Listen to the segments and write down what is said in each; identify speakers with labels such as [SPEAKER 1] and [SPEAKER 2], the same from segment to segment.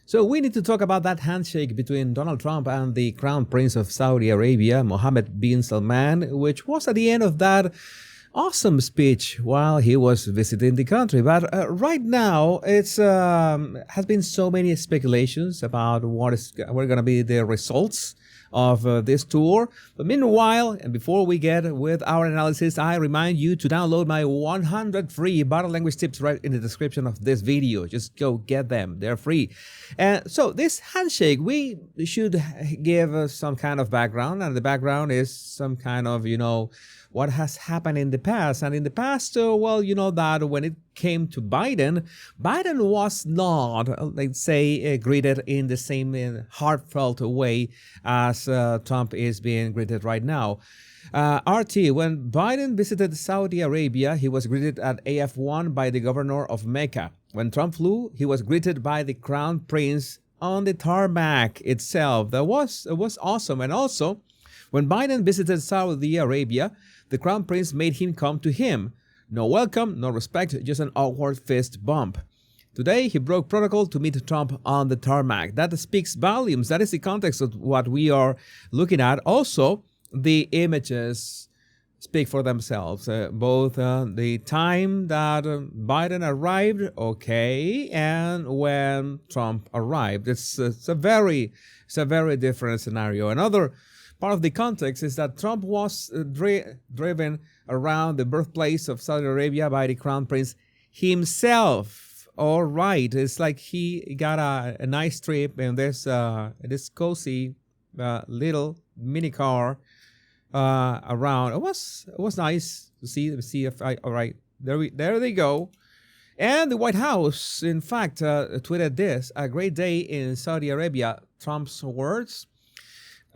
[SPEAKER 1] So we need to talk about that handshake between Donald Trump and the Crown Prince of Saudi Arabia, Mohammed bin Salman, which was at the end of that awesome speech while he was visiting the country. But right now, it's has been so many speculations about what are going to be the results of this tour. But meanwhile, and before we get with our analysis, I remind you to download my 100 free body language tips right in the description of this video. Just go get them. They're free. And so this handshake, we should give some kind of background. And the background is some kind of, what has happened in the past. And in the past, well, you know that when it came to Biden was not, let's say, greeted in the same heartfelt way as Trump is being greeted right now. RT, when Biden visited Saudi Arabia, he was greeted at AF1 by the governor of Mecca. When Trump flew, he was greeted by the crown prince on the tarmac itself. That was awesome. And also, when Biden visited Saudi Arabia, the crown prince made him come to him. No welcome, no respect, just an awkward fist bump. Today, he broke protocol to meet Trump on the tarmac. That speaks volumes. That is the context of what we are looking at. Also, the images speak for themselves. Both the time that Biden arrived, okay, and when Trump arrived. It's a very different scenario. Another part of the context is that Trump was driven around the birthplace of Saudi Arabia by the crown prince himself. All right, it's like he got a nice trip in this cozy little mini car around. It was nice to see if all right, there they go. And the White House, in fact, tweeted this: a great day in Saudi Arabia. Trump's words.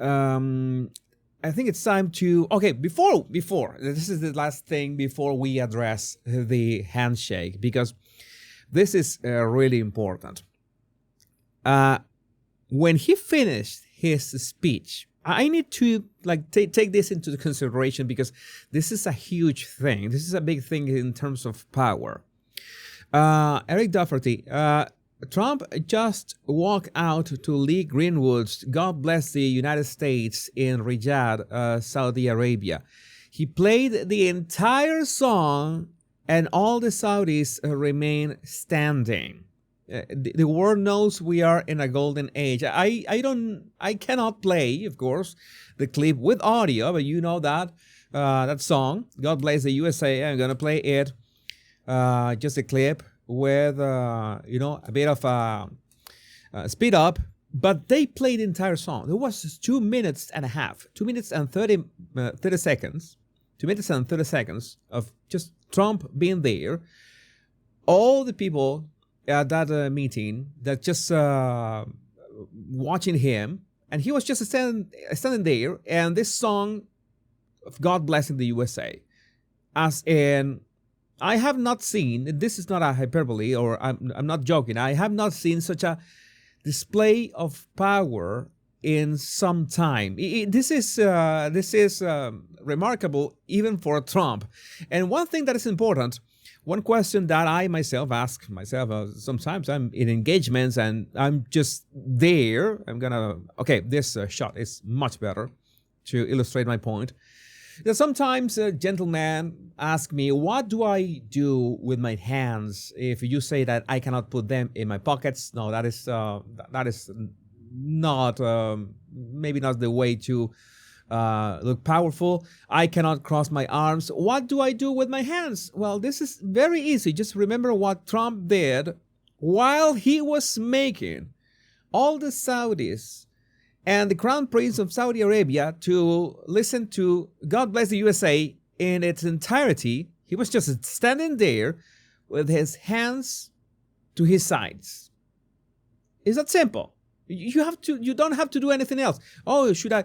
[SPEAKER 1] I think it's time to, okay, before, this is the last thing before we address the handshake, because this is really important. When he finished his speech, I need to take this into consideration because this is a huge thing. This is a big thing in terms of power. Eric Doherty, Trump just walked out to Lee Greenwood's God Bless the United States in Riyadh, Saudi Arabia. He played the entire song and all the Saudis remain standing. The world knows we are in a golden age. I cannot play, of course, the clip with audio, but you know that that song, God Bless the USA. I'm gonna play it, just a clip with a bit of speed up, but they played the entire song. It was 2 minutes and a half, 2 minutes and 30 seconds, 2 minutes and 30 seconds of just Trump being there. All the people at that meeting that just watching him, and he was just standing there, and this song of God Blessing the USA, as in, I have not seen, this is not a hyperbole, or I'm not joking, I have not seen such a display of power in some time. This is remarkable even for Trump. And one thing that is important, one question that I myself ask myself, sometimes I'm in engagements and I'm just there, okay, this shot is much better to illustrate my point. Sometimes gentlemen ask me, what do I do with my hands if you say that I cannot put them in my pockets? No, that is not, maybe not the way to look powerful. I cannot cross my arms. What do I do with my hands? Well, this is very easy. Just remember what Trump did while he was making all the Saudis and the Crown Prince of Saudi Arabia to listen to God Bless the USA in its entirety. He was just standing there with his hands to his sides. It's that simple. You don't have to do anything else. Oh, should I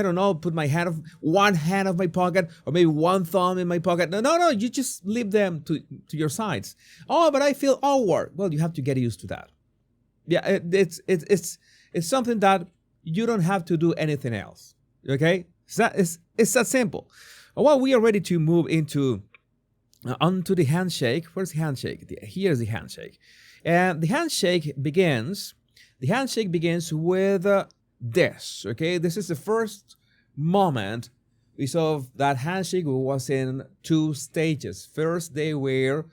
[SPEAKER 1] don't know, put one hand of my pocket, or maybe one thumb in my pocket? No, you just leave them to your sides. Oh, but I feel awkward. Well, you have to get used to that. Yeah, it's something that you don't have to do anything else. Okay? It's that simple. Well, we are ready to move onto the handshake. Where's the handshake? Here's the handshake. And the handshake begins The handshake begins with this. Okay, this is the first moment we saw that handshake was in two stages. First, the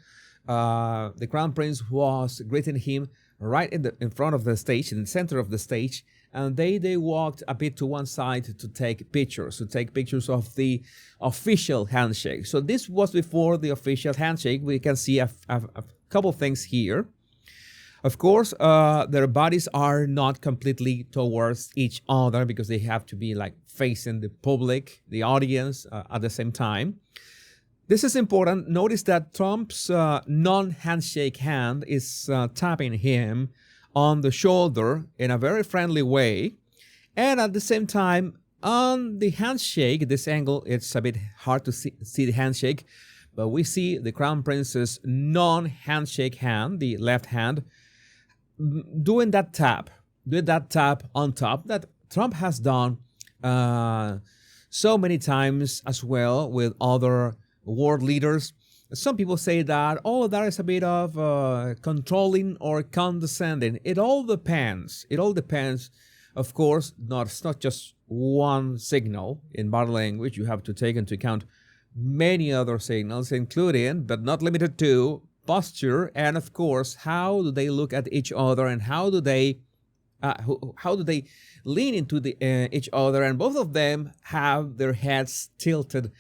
[SPEAKER 1] crown prince was greeting him right in front of the stage, in the center of the stage, and they walked a bit to one side to take pictures of the official handshake. So this was before the official handshake. We can see a couple things here. Of course, their bodies are not completely towards each other because they have to be like facing the public, the audience at the same time. This is important. Notice that Trump's non-handshake hand is tapping him on the shoulder in a very friendly way. And at the same time, on the handshake, this angle, it's a bit hard to see the handshake, but we see the crown prince's non-handshake hand, the left hand, doing that tap on top that Trump has done so many times as well with other world leaders. Some people say that all of that is a bit of controlling or condescending. It all depends. Of course, it's not just one signal in body language. You have to take into account many other signals, including, but not limited to, posture, and of course, how do they look at each other, and how do they lean into each other, and both of them have their heads tilted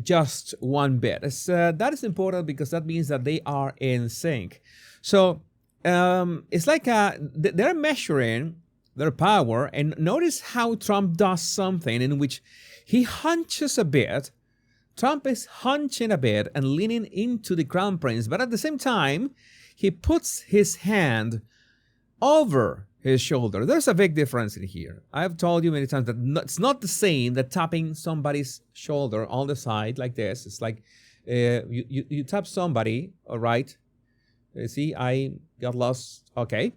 [SPEAKER 1] just one bit. That is important because that means that they are in sync. So it's like they're measuring their power, and notice how Trump does something in which he hunches a bit. Trump is hunching a bit and leaning into the crown prince, but at the same time, he puts his hand over his shoulder. There's a big difference in here. I've told you many times that it's not the same that tapping somebody's shoulder on the side like this. It's like you tap somebody, all right? See, I got lost. Okay.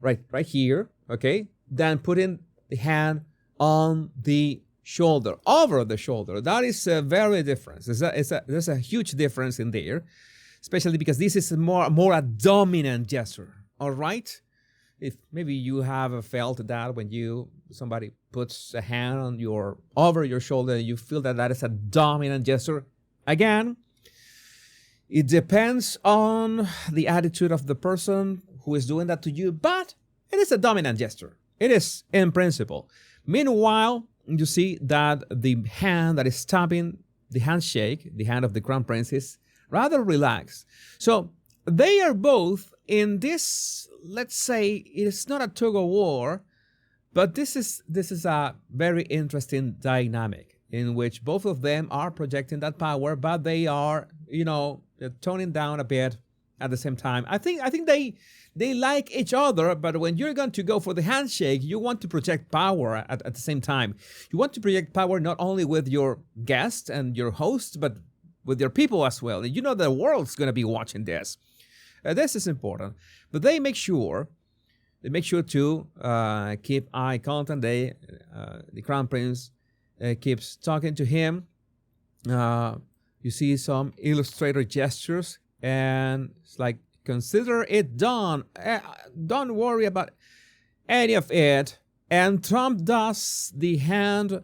[SPEAKER 1] Right here, okay? Then putting the hand on the shoulder, over the shoulder. That is a very difference. There's a huge difference in there, especially because this is more a dominant gesture, all right? If maybe you have felt that when somebody puts a hand on over your shoulder, you feel that is a dominant gesture. Again, it depends on the attitude of the person who is doing that to you, but it is a dominant gesture. It is in principle. Meanwhile, you see that the hand that is tapping the handshake, the hand of the crown prince, is rather relaxed. So they are both in this, let's say, it's not a tug of war, but this is a very interesting dynamic in which both of them are projecting that power, but they are, toning down a bit at the same time. I think they like each other, but when you're going to go for the handshake, you want to project power at the same time. You want to project power not only with your guest and your host, but with your people as well. You know the world's going to be watching this. This is important. But they make sure to keep eye contact. The crown prince keeps talking to him. You see some illustrator gestures, and it's like, consider it done. Don't worry about any of it. And Trump does the hand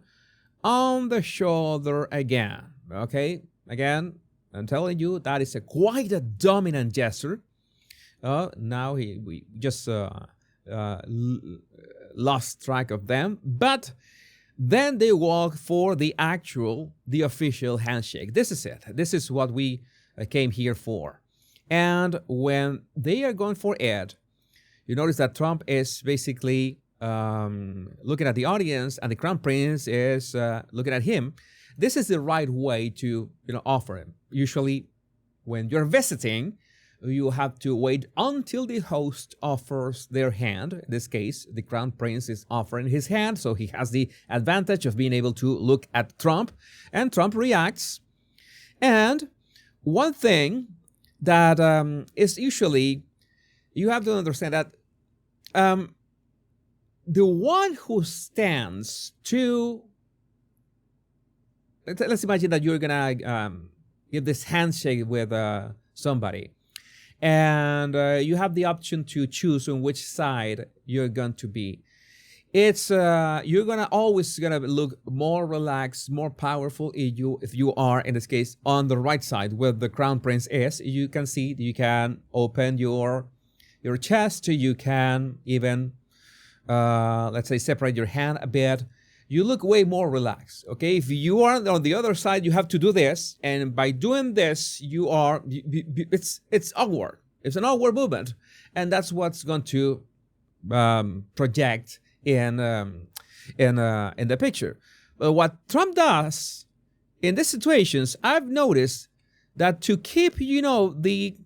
[SPEAKER 1] on the shoulder again. Okay? Again, I'm telling you, that is quite a dominant gesture. Now we just lost track of them. But then they walk for the official handshake. This is it. This is what we came here for. And when they are going for it, you notice that Trump is basically looking at the audience, and the crown prince is looking at him. This is the right way to offer him. Usually, when you're visiting, you have to wait until the host offers their hand. In this case, the crown prince is offering his hand, so he has the advantage of being able to look at Trump, and Trump reacts. And one thing that is usually, you have to understand that the one who stands to, let's imagine that you're gonna give this handshake with somebody, and you have the option to choose on which side you're going to be. It's you're always gonna look more relaxed, more powerful if you are, in this case, on the right side where the crown prince is. You can see, you can open your chest, you can even let's say separate your hand a bit. You look way more relaxed. Okay, if you are on the other side, you have to do this, and by doing this, it's awkward. It's an awkward movement, and that's what's going to project in the picture. But what Trump does in these situations, I've noticed that to keep the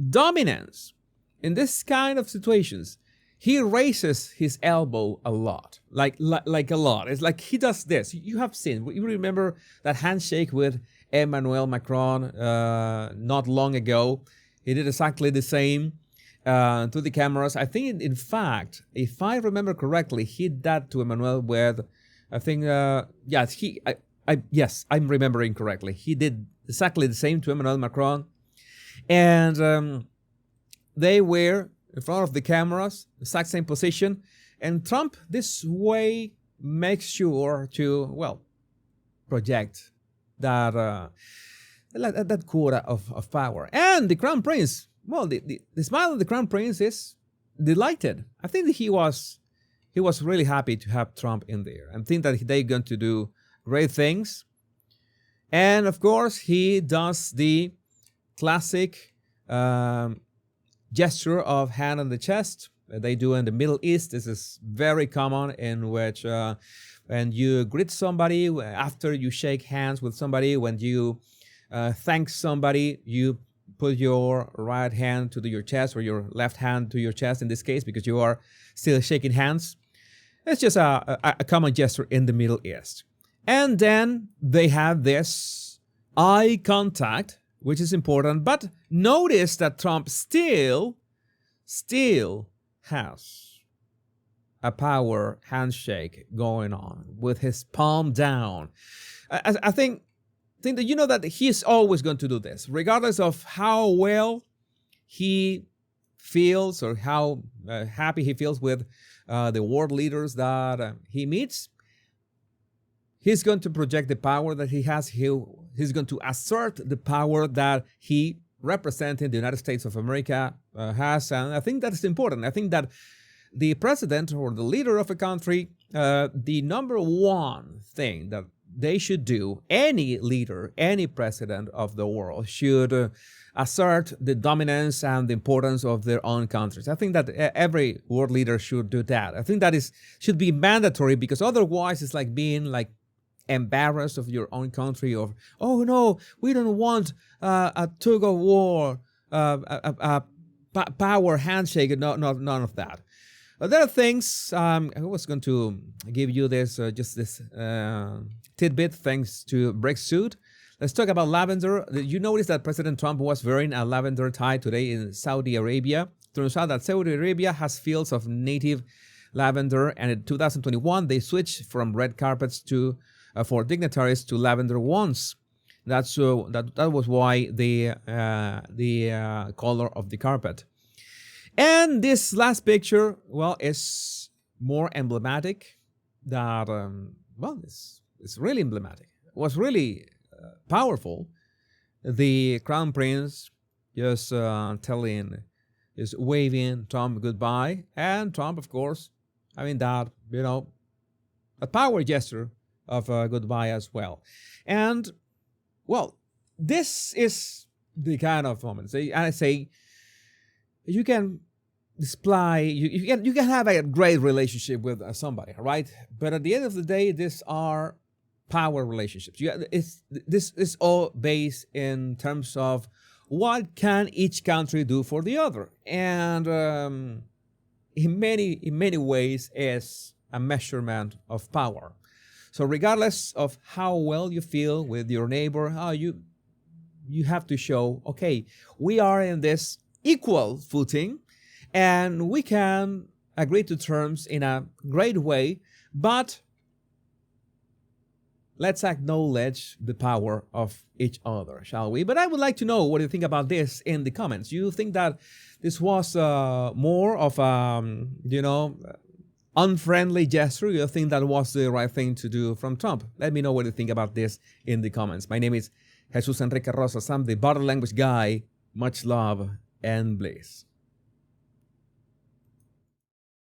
[SPEAKER 1] dominance in this kind of situations, he raises his elbow a lot, like a lot. It's like he does this. You have seen, you remember that handshake with Emmanuel Macron not long ago. He did exactly the same to the cameras. I think, in fact, if I remember correctly, he did that to Emmanuel with, I think, yes, I'm remembering correctly. He did exactly the same to Emmanuel Macron, and they were in front of the cameras, exact same position, and Trump this way makes sure to, well, project that that quota of power. And the crown prince, well, the smile of the crown prince is delighted. I think that he was really happy to have Trump in there. I think that they're going to do great things. And of course, he does the classic gesture of hand on the chest. They do in the Middle East. This is very common, in which when you greet somebody, after you shake hands with somebody, when you thank somebody, you put your right hand to your chest, or your left hand to your chest in this case, because you are still shaking hands. It's just a common gesture in the Middle East. And then they have this eye contact, which is important. But notice that Trump still has a power handshake going on with his palm down. I think that that he's always going to do this, regardless of how well he feels or how happy he feels with the world leaders that he meets. He's going to project the power that he has. He's going to assert the power that he representing the United States of America has. And I think that's important. I think that the president or the leader of a country, the number one thing that they should do, any leader, any president of the world should assert the dominance and the importance of their own countries. I think that every world leader should do that. I think that should be mandatory, because otherwise it's like being like embarrassed of your own country, or, oh no, we don't want a tug of war, a power handshake. No, none of that. There are things, I was going to give you this, just this tidbit thanks to Brexit. Let's talk about lavender. You notice that President Trump was wearing a lavender tie today in Saudi Arabia. Turns out that Saudi Arabia has fields of native lavender, and in 2021 they switched from red carpets to for dignitaries to lavender ones. That was why the color of the carpet. And this last picture, well, is more emblematic. That it's really emblematic. It was really powerful. The crown prince just waving Trump goodbye, and Trump, of course, having that a power gesture of goodbye as well. And well, this is the kind of moment. I say you can display, you can have a great relationship with somebody, right? But at the end of the day, these are power relationships. This is all based in terms of what can each country do for the other, and in many ways is a measurement of power. So regardless of how well you feel with your neighbor, how you have to show, okay, we are in this equal footing, and we can agree to terms in a great way, but let's acknowledge the power of each other, shall we? But I would like to know what you think about this in the comments. You think that this was more of unfriendly gesture? You think that was the right thing to do from Trump? Let me know what you think about this in the comments. My name is Jesus Enrique Rosas. I'm the body language guy. Much love and bliss.